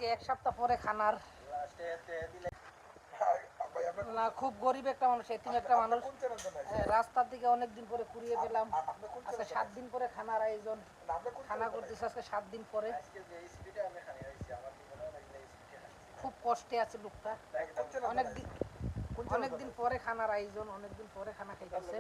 আজকে এক সপ্তাহ পরে খানার না, খুব গরিব একটা মানুষ, এতিম একটা মানুষ। রাস্তার দিকে অনেকদিন পরে কুড়িয়ে পেলাম। আজকে 7 দিন পরে খানার আয়োজন, খানা করতেছে আজকে 7 দিন পরে। খুব কষ্টে আছে লোকটা, অনেকদিন পরে খানার আয়োজন, অনেকদিন পরে খানা খাইতেছে।